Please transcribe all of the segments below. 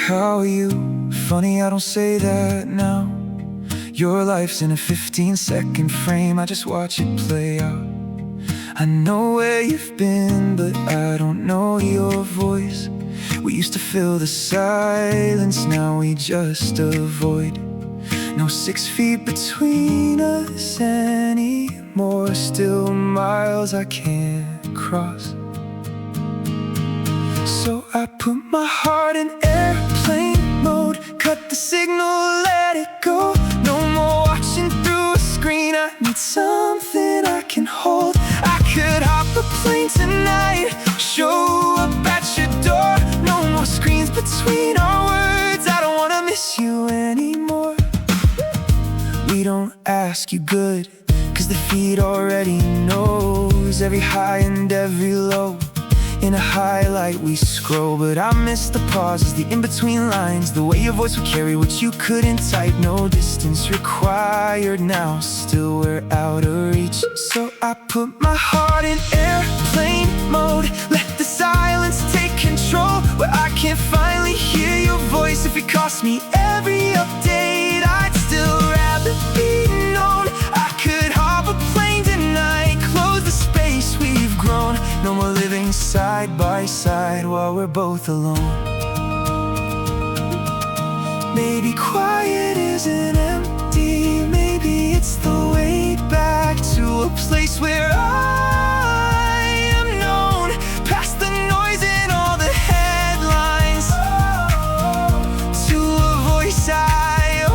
how are you? Funny, I don't say that now. Your life's in a 15-second frame, I just watch it play out. I know where you've been, but I don't know your voice. We used to fill the silence, now we just avoid. No 6 feet between us anymore. Still miles I can't cross. So I put my heart in airplane mode, cut the signal, let it go. No more watching through a screen, I need something I can hold. I could hop a plane tonight, show up at your door. No more screens between our words, I don't wanna miss you anymore. We don't ask you good, cause the feed already knows every high and every low. In a highlight we scroll, but I miss the pauses, the in-between lines, the way your voice would carry what you couldn't type. No distance required now, still we're out of reach. So I put my heart in airplane mode, let the silence take control, where I can finally hear your voice. If it cost me every update, I'd still rather be known. I could hop a plane tonight, close the space we've grown. No more living side by side while we're both alone. Maybe quiet isn't empty, maybe it's the way back to a place where I am known, past the noise and all the headlines, to a voice I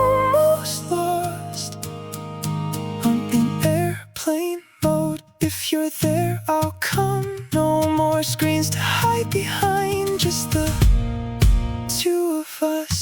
almost lost. I'm in airplane mode, if you're there I'll come. No more screens to hide behind, just the two of us.